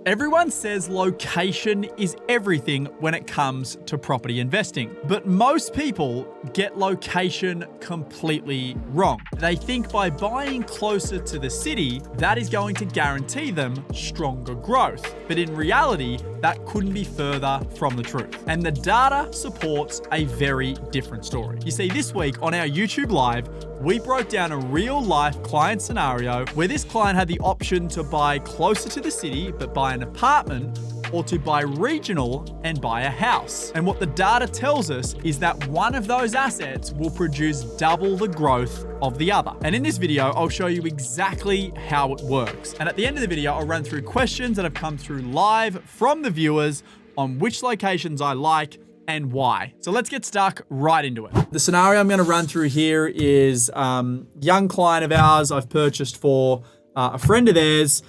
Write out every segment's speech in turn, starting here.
Everyone says location is everything when it comes to property investing, but most people get location completely wrong. They think by buying closer to the city, that is going to guarantee them stronger growth. But in reality, that couldn't be further from the truth. And the data supports a very different story. You see, this week on our YouTube Live, we broke down a real-life client scenario where this client had the option to buy closer to the city, but buy an apartment, or to buy regional and buy a house. And what the data tells us is that one of those assets will produce double the growth of the other. And in this video, I'll show you exactly how it works. And at the end of the video, I'll run through questions that have come through live from the viewers on which locations I like and why. So let's get stuck right into it. The scenario I'm going to run through here is young client of ours I've purchased for a friend of theirs,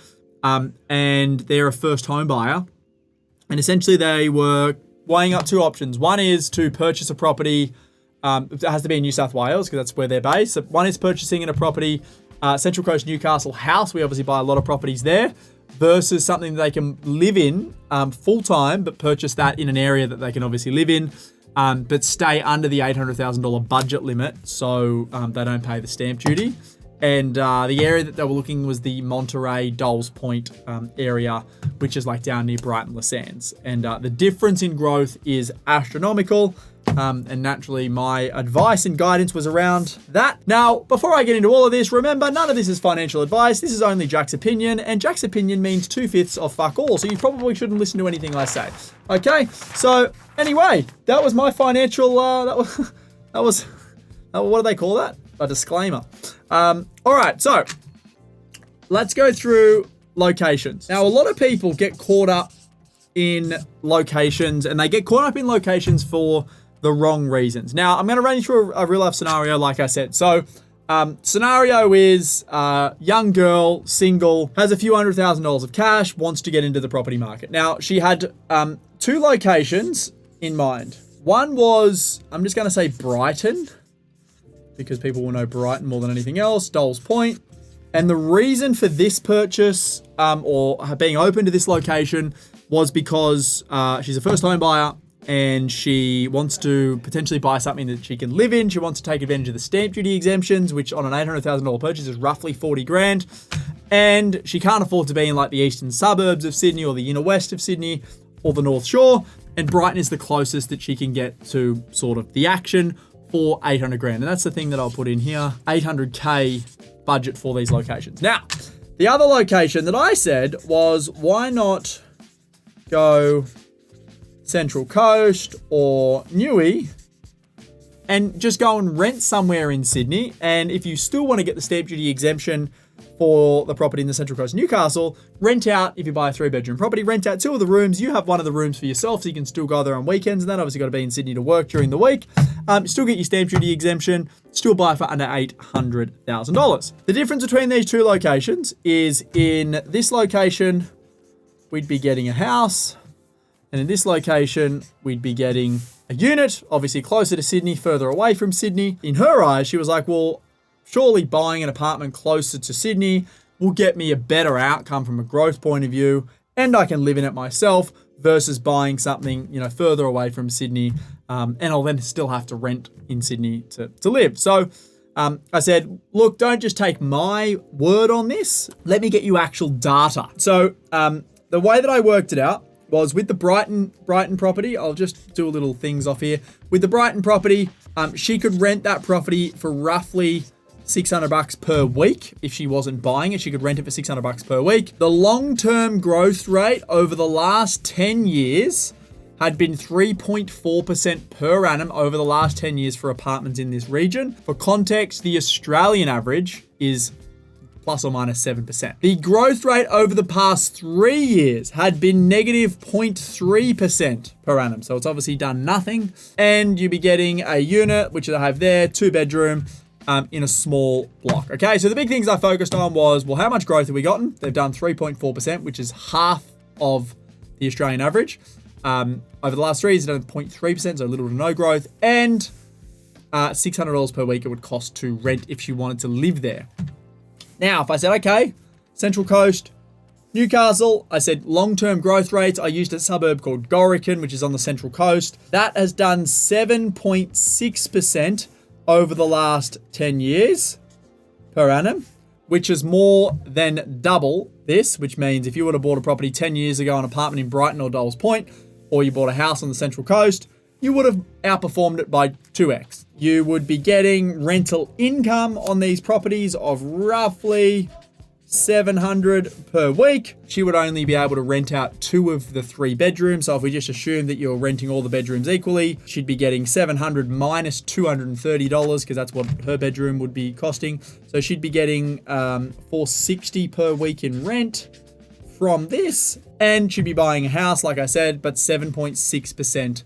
and they're a first home buyer. And essentially they were weighing up two options. One is to purchase a property, it has to be in New South Wales because that's where they're based. So one is purchasing in a property, Central Coast Newcastle house. We obviously buy a lot of properties there, versus something that they can live in full time, but purchase that in an area that they can obviously live in, but stay under the $800,000 budget limit, so they don't pay the stamp duty. And the area that they were looking was the Monterey Dolls Point area, which is like down near Brighton, Les Sands. And the difference in growth is astronomical. And naturally, my advice and guidance was around that. Now, before I get into all of this, remember, none of this is financial advice. This is only Jack's opinion, and Jack's opinion means 2/5 of fuck all. So you probably shouldn't listen to anything I say. Okay. So anyway, that was my financial. That was what do they call that? A disclaimer. All right. So let's go through locations. Now, a lot of people get caught up in locations, and they get caught up in locations for the wrong reasons. Now, I'm going to run you through a real life scenario, like I said. So, scenario is young girl, single, has a few $100,000 of cash, wants to get into the property market. Now, she had two locations in mind. One was, I'm just going to say Brighton, because people will know Brighton more than anything else, Dolls Point. And the reason for this purchase or being open to this location was because she's a first home buyer, and she wants to potentially buy something that she can live in. She wants to take advantage of the stamp duty exemptions, which on an $800,000 purchase is roughly 40 grand. And she can't afford to be in like the eastern suburbs of Sydney or the inner west of Sydney or the North Shore. And Brighton is the closest that she can get to sort of the action for 800 grand. And that's the thing that I'll put in here, 800K budget for these locations. Now, the other location that I said was, why not go Central Coast or Newey and just go and rent somewhere in Sydney. And if you still want to get the stamp duty exemption for the property in the Central Coast Newcastle, rent out, if you buy a 3-bedroom property, rent out 2 of the rooms. You have one of the rooms for yourself, so you can still go there on weekends. And then obviously got to be in Sydney to work during the week. Still get your stamp duty exemption, still buy for under $800,000. The difference between these two locations is, in this location, we'd be getting a house. And in this location, we'd be getting a unit, obviously closer to Sydney, further away from Sydney. In her eyes, she was like, well, surely buying an apartment closer to Sydney will get me a better outcome from a growth point of view, and I can live in it myself, versus buying something, further away from Sydney, and I'll then still have to rent in Sydney to live. So I said, look, don't just take my word on this. Let me get you actual data. So the way that I worked it out was with the Brighton property. I'll just do a little things off here. With the Brighton property, she could rent that property for roughly $600 per week. If she wasn't buying it, she could rent it for $600 per week. The long-term growth rate over the last 10 years had been 3.4% per annum over the last 10 years for apartments in this region. For context, the Australian average is plus or minus 7%. The growth rate over the past 3 years had been negative 0.3% per annum. So it's obviously done nothing. And you'll be getting a unit, which I have there, 2-bedroom, in a small block. Okay, so the big things I focused on was, well, how much growth have we gotten? They've done 3.4%, which is half of the Australian average. Over the last 3 years, it's done 0.3%, so little to no growth. And $600 per week it would cost to rent if you wanted to live there. Now, if I said, okay, Central Coast, Newcastle, I said long-term growth rates. I used a suburb called Gorican, which is on the Central Coast. That has done 7.6% over the last 10 years per annum, which is more than double this, which means if you would have bought a property 10 years ago, an apartment in Brighton or Dulles Point, or you bought a house on the Central Coast, you would have outperformed it by 2x. You would be getting rental income on these properties of roughly $700 per week. She would only be able to rent out 2 of the 3 bedrooms. So if we just assume that you're renting all the bedrooms equally, she'd be getting $700 minus $230 because that's what her bedroom would be costing. So she'd be getting $460 per week in rent from this, and she'd be buying a house, like I said, but 7.6%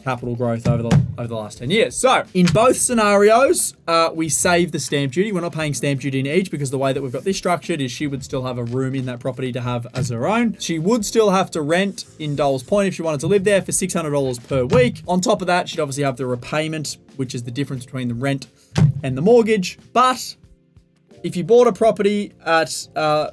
capital growth over the last 10 years. So in both scenarios, we save the stamp duty. We're not paying stamp duty in each because the way that we've got this structured is she would still have a room in that property to have as her own. She would still have to rent in Dulles Point if she wanted to live there for $600 per week. On top of that, she'd obviously have the repayment, which is the difference between the rent and the mortgage. But if you bought a property at,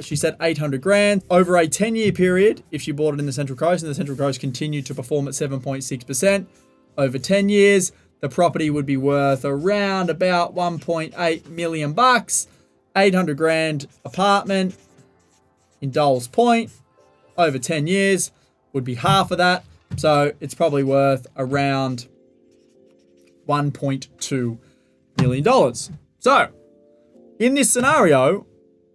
she said 800 grand over a 10-year period, if she bought it in the Central Coast and the Central Coast continued to perform at 7.6%, over 10 years, the property would be worth around about 1.8 million bucks. 800 grand apartment in Dulles Point over 10 years would be half of that. So it's probably worth around $1.2 million. So in this scenario,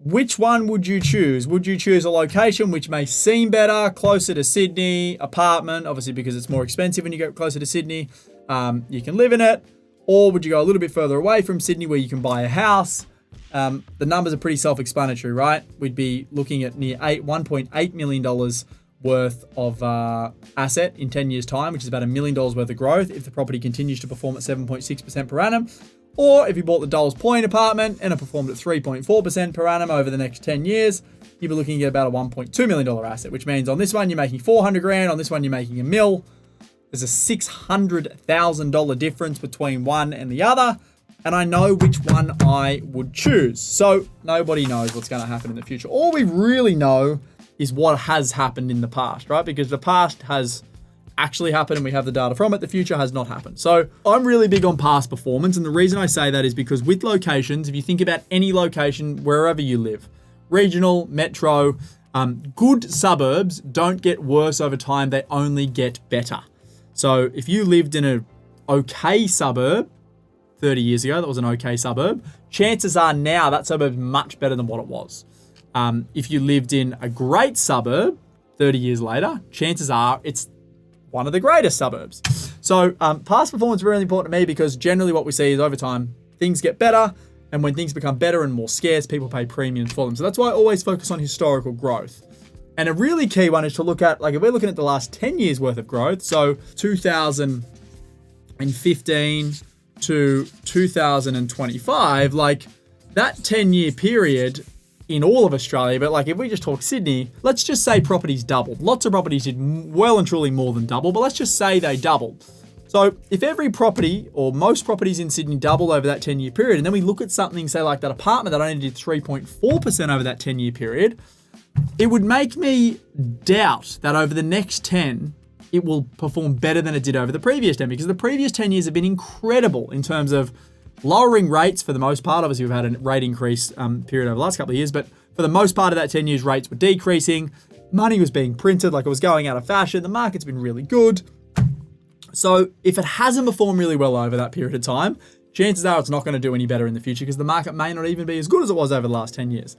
which one would you choose? Would you choose a location which may seem better, closer to Sydney, apartment, obviously because it's more expensive when you get closer to Sydney, you can live in it, or would you go a little bit further away from Sydney where you can buy a house? The numbers are pretty self-explanatory, right? We'd be looking at near $1.8 million worth of asset in 10 years' time, which is about $1 million worth of growth if the property continues to perform at 7.6% per annum. Or if you bought the Dulles Point apartment and it performed at 3.4% per annum over the next 10 years, you'd be looking at about a $1.2 million asset, which means on this one, you're making 400 grand. On this one, you're making $1 million. There's a $600,000 difference between one and the other. And I know which one I would choose. So nobody knows what's going to happen in the future. All we really know is what has happened in the past, right? Because the past has actually happened and we have the data from it. The future has not happened. So I'm really big on past performance. And the reason I say that is because with locations, if you think about any location, wherever you live, regional, metro, good suburbs don't get worse over time. They only get better. So if you lived in an okay suburb 30 years ago, that was an okay suburb, chances are now that suburb's much better than what it was. If you lived in a great suburb 30 years later, chances are it's one of the greatest suburbs. So past performance is really important to me because generally what we see is over time, things get better. And when things become better and more scarce, people pay premiums for them. So that's why I always focus on historical growth. And a really key one is to look at, like if we're looking at the last 10 years worth of growth, so 2015 to 2025, like that 10-year period in all of Australia, but like if we just talk Sydney, let's just say properties doubled. Lots of properties did well and truly more than double, but let's just say they doubled. So if every property or most properties in Sydney doubled over that 10-year period, and then we look at something, say like that apartment that only did 3.4% over that 10-year period, it would make me doubt that over the next 10, it will perform better than it did over the previous 10, because the previous 10 years have been incredible in terms of lowering rates for the most part. Obviously, we've had a rate increase period over the last couple of years, but for the most part of that 10 years, rates were decreasing. Money was being printed like it was going out of fashion. The market's been really good. So if it hasn't performed really well over that period of time, chances are it's not going to do any better in the future because the market may not even be as good as it was over the last 10 years.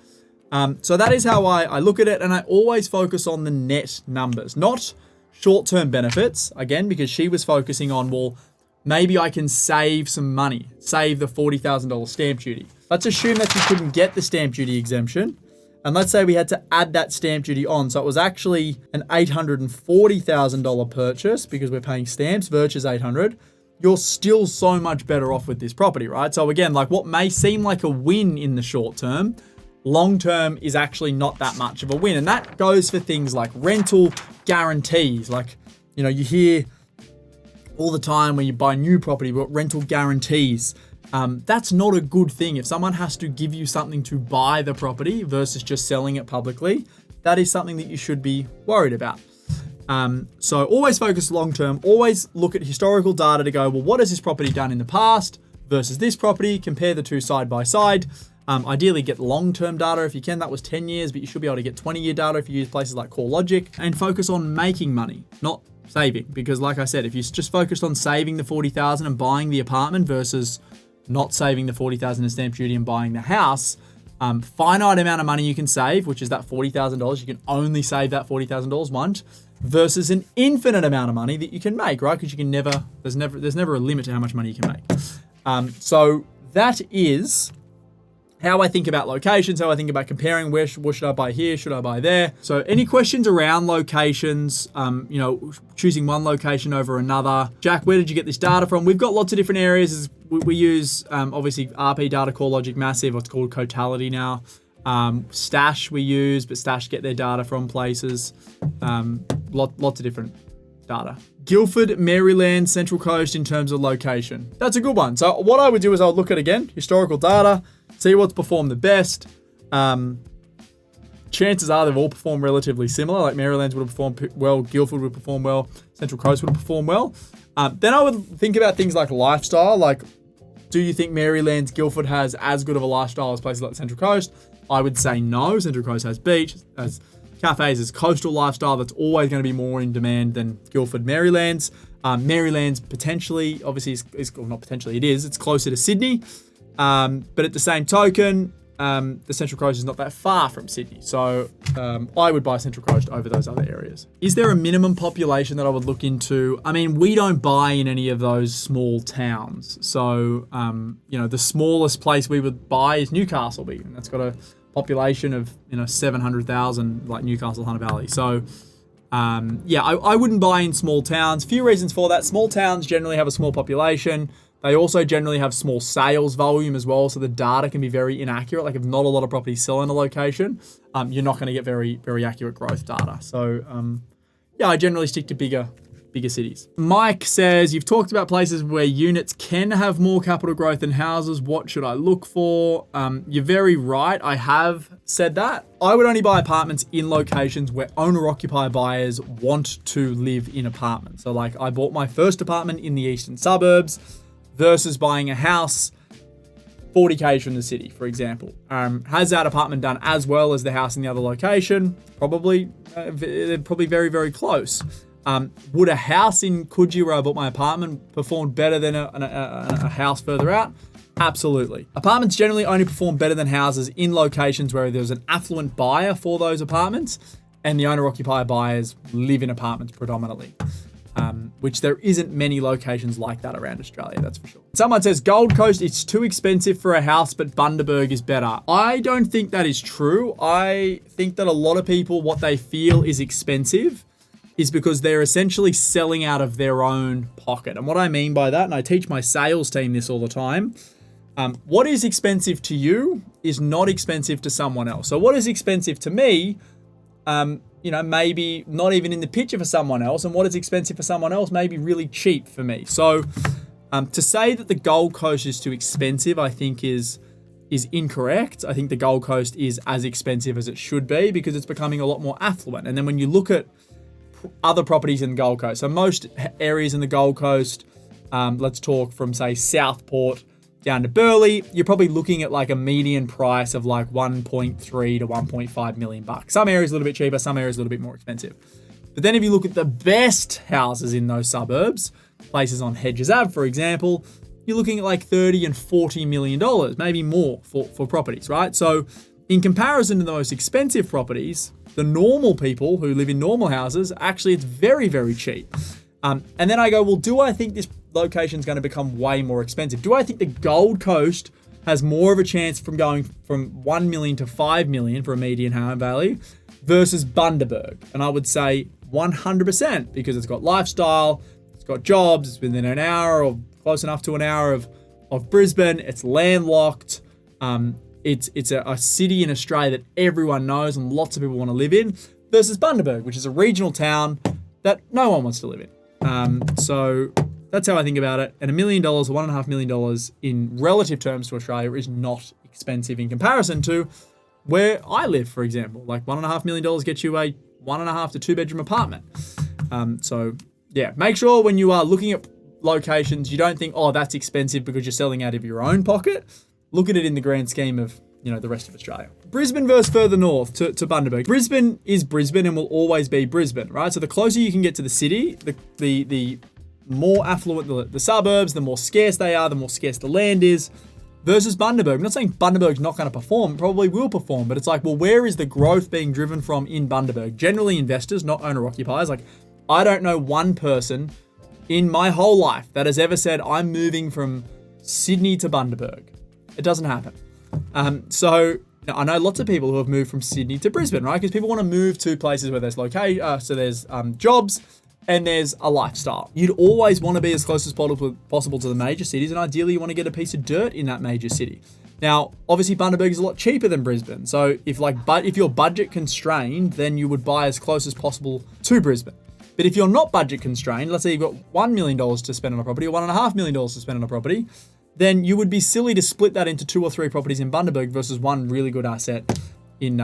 So that is how I look at it. And I always focus on the net numbers, not short-term benefits. Again, because she was focusing on, well, maybe I can save some money, save the $40,000 stamp duty. Let's assume that you couldn't get the stamp duty exemption. And let's say we had to add that stamp duty on. So it was actually an $840,000 purchase because we're paying stamps versus $800. You're still so much better off with this property, right? So again, like what may seem like a win in the short term, long term is actually not that much of a win. And that goes for things like rental guarantees. Like, you know, you hear all the time when you buy new property, but rental guarantees. That's not a good thing. If someone has to give you something to buy the property versus just selling it publicly, that is something that you should be worried about. So always focus long-term, always look at historical data to go, well, what has this property done in the past versus this property? Compare the two side by side. Ideally get long-term data if you can. That was 10 years, but you should be able to get 20-year data if you use places like CoreLogic, and focus on making money, not saving. Because like I said, if you just focused on saving the $40,000 and buying the apartment versus not saving the $40,000 in stamp duty and buying the house, finite amount of money you can save, which is that $40,000. You can only save that $40,000 once, versus an infinite amount of money that you can make, right? Because you can never, there's never a limit to how much money you can make. So that is how I think about locations, how I think about comparing what should I buy here, should I buy there. So any questions around locations, choosing one location over another. Jack, where did you get this data from? We've got lots of different areas. We use, obviously, RP data, CoreLogic Massive, what's called Cotality now. Stash we use, but Stash get their data from places. Lots of different data. Guildford, Maryland, Central Coast in terms of location. That's a good one. So what I would do is I would look at, again, historical data, see what's performed the best. Chances are they've all performed relatively similar. Like Maryland's would have performed well, Guildford would perform well, Central Coast would have performed well. Then I would think about things like lifestyle. Like, do you think Maryland's Guildford has as good of a lifestyle as places like Central Coast? I would say no. Central Coast has beach, has cafes, has coastal lifestyle that's always going to be more in demand than Guildford, Maryland's. Maryland's potentially, obviously, not potentially, it is. It's closer to Sydney. But at the same token, the Central Coast is not that far from Sydney. So I would buy Central Coast over those other areas. Is there a minimum population that I would look into? I mean, we don't buy in any of those small towns. So, the smallest place we would buy is Newcastle, and that's got a population of 700,000, like Newcastle, Hunter Valley. So I wouldn't buy in small towns. Few reasons for that. Small towns generally have a small population. They also generally have small sales volume as well, so the data can be very inaccurate. Like if not a lot of properties sell in a location, you're not going to get very, very accurate growth data. So I generally stick to bigger cities. Mike says, you've talked about places where units can have more capital growth than houses. What should I look for? You're very right. I have said that. I would only buy apartments in locations where owner-occupier buyers want to live in apartments. So like I bought my first apartment in the eastern suburbs versus buying a house 40 k's from the city, for example. Has that apartment done as well as the house in the other location? Probably. They're probably very, very close. Would a house in Coogee, where I bought my apartment, perform better than a house further out? Absolutely. Apartments generally only perform better than houses in locations where there's an affluent buyer for those apartments and the owner-occupier buyers live in apartments predominantly. Which there isn't many locations like that around Australia, that's for sure. Someone says, Gold Coast, it's too expensive for a house, but Bundaberg is better. I don't think that is true. I think that a lot of people, what they feel is expensive is because they're essentially selling out of their own pocket. And what I mean by that, and I teach my sales team this all the time, what is expensive to you is not expensive to someone else. So what is expensive to me, maybe not even in the picture for someone else, and what is expensive for someone else may be really cheap for me. So to say that the Gold Coast is too expensive, I think is incorrect. I think the Gold Coast is as expensive as it should be because it's becoming a lot more affluent. And then when you look at other properties in the Gold Coast, so most areas in the Gold Coast, let's talk from say Southport down to Burleigh, you're probably looking at like a median price of like 1.3 to 1.5 million bucks. Some areas a little bit cheaper, some areas a little bit more expensive. But then if you look at the best houses in those suburbs, places on Hedges Ave, for example, you're looking at like 30 and 40 million dollars, maybe more for properties, right? So in comparison to the most expensive properties, the normal people who live in normal houses, actually it's very, very cheap. And then I go, well, do I think this location is going to become way more expensive? Do I think the Gold Coast has more of a chance from going from 1 million to 5 million for a median home value versus Bundaberg? And I would say 100% because it's got lifestyle, it's got jobs, it's within an hour or close enough to an hour of Brisbane, it's landlocked, it's a city in Australia that everyone knows and lots of people want to live in, versus Bundaberg, which is a regional town that no one wants to live in. So that's how I think about it. And $1 million or $1.5 million in relative terms to Australia is not expensive in comparison to where I live, for example. Like $1.5 million gets you a 1.5 to 2 bedroom apartment. So yeah, make sure when you are looking at locations, you don't think, oh, that's expensive because you're selling out of your own pocket. Look at it in the grand scheme of, the rest of Australia. Brisbane versus further north to Bundaberg. Brisbane is Brisbane and will always be Brisbane, right? So the closer you can get to the city, the more affluent the suburbs, the more scarce they are, the more scarce the land is, versus Bundaberg. I'm not saying Bundaberg's not going to perform, probably will perform, but it's like, well, where is the growth being driven from in Bundaberg? Generally investors, not owner-occupiers. Like, I don't know one person in my whole life that has ever said, I'm moving from Sydney to Bundaberg. It doesn't happen. So I know lots of people who have moved from Sydney to Brisbane, right? Because people want to move to places where there's there's jobs and there's a lifestyle. You'd always want to be as close as possible to the major cities, and ideally you want to get a piece of dirt in that major city. Now, obviously Bundaberg is a lot cheaper than Brisbane. So if you're budget constrained, then you would buy as close as possible to Brisbane. But if you're not budget constrained, let's say you've got $1 million to spend on a property or $1.5 million to spend on a property, then you would be silly to split that into 2 or 3 properties in Bundaberg versus one really good asset in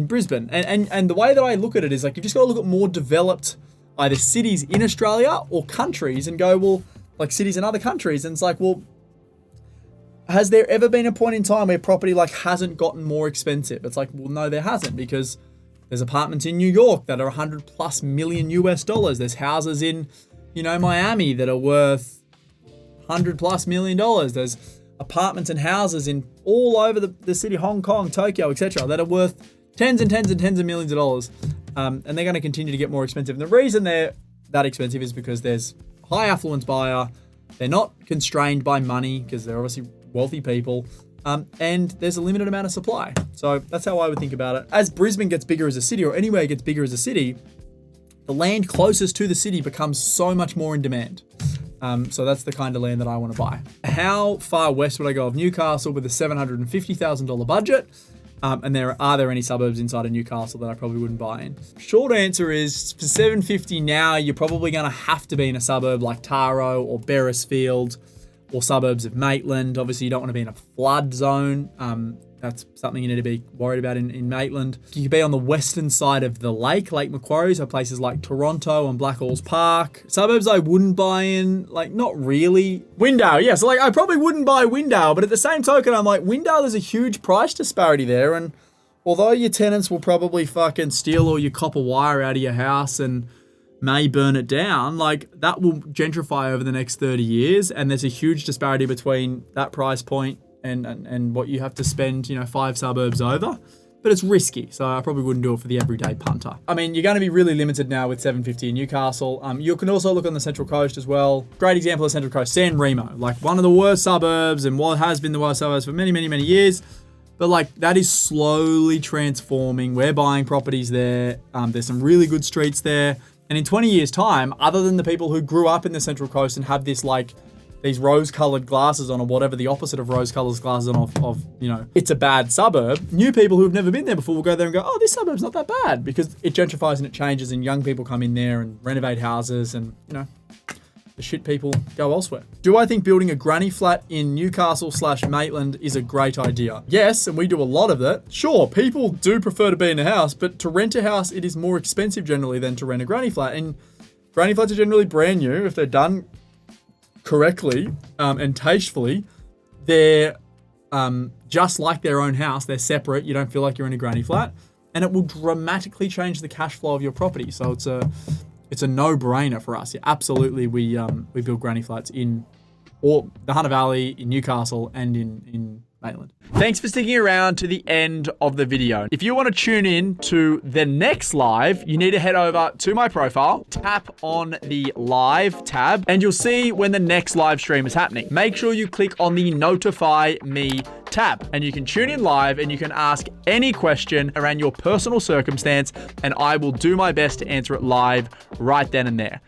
Brisbane. And the way that I look at it is like, you've just got to look at more developed either cities in Australia or countries and go, well, like cities in other countries. And it's like, well, has there ever been a point in time where property like hasn't gotten more expensive? It's like, well, no, there hasn't, because there's apartments in New York that are $100+ million US. There's houses in, Miami that are worth $100+ million. There's apartments and houses in all over the city, Hong Kong, Tokyo, etc., that are worth tens and tens and tens of millions of dollars. And they're going to continue to get more expensive. And the reason they're that expensive is because there's high affluence buyer. They're not constrained by money because they're obviously wealthy people. And there's a limited amount of supply. So that's how I would think about it. As Brisbane gets bigger as a city, or anywhere gets bigger as a city, the land closest to the city becomes so much more in demand. So that's the kind of land that I want to buy. How far west would I go of Newcastle with a $750,000 budget? And are there any suburbs inside of Newcastle that I probably wouldn't buy in? Short answer is, for $750 now, you're probably going to have to be in a suburb like Taro or Beresfield or suburbs of Maitland. Obviously, you don't want to be in a flood zone. That's something you need to be worried about in Maitland. You could be on the western side of the Lake Macquarie, so places like Toronto and Blackall's Park. Suburbs I wouldn't buy in, like, not really. Windale, yeah. So, like, I probably wouldn't buy Windale, but at the same token, I'm like, Windale, there's a huge price disparity there, and although your tenants will probably fucking steal all your copper wire out of your house and may burn it down, like, that will gentrify over the next 30 years, and there's a huge disparity between that price point and what you have to spend, 5 suburbs over. But it's risky, so I probably wouldn't do it for the everyday punter. I mean, you're going to be really limited now with $750 in Newcastle. You can also look on the Central Coast as well. Great example of Central Coast, San Remo, like one of the worst suburbs and what has been the worst suburbs for many, many, many years. But like, that is slowly transforming. We're buying properties there. There's some really good streets there. And in 20 years' time, other than the people who grew up in the Central Coast and have this like these rose-colored glasses on, or whatever the opposite of rose-colored glasses on of it's a bad suburb, new people who have never been there before will go there and go, oh, this suburb's not that bad, because it gentrifies and it changes and young people come in there and renovate houses and, the shit people go elsewhere. Do I think building a granny flat in Newcastle/Maitland is a great idea? Yes, and we do a lot of that. Sure, people do prefer to be in a house, but to rent a house, it is more expensive generally than to rent a granny flat. And granny flats are generally brand new if they're done correctly and tastefully. They're just like their own house. They're separate. You don't feel like you're in a granny flat, and it will dramatically change the cash flow of your property. So it's a no-brainer for us. Yeah, absolutely, we build granny flats in the Hunter Valley, in Newcastle, and in Maitland. Thanks for sticking around to the end of the video. If you want to tune in to the next live, you need to head over to my profile, tap on the live tab, and you'll see when the next live stream is happening. Make sure you click on the notify me tab, and you can tune in live and you can ask any question around your personal circumstance, and I will do my best to answer it live right then and there.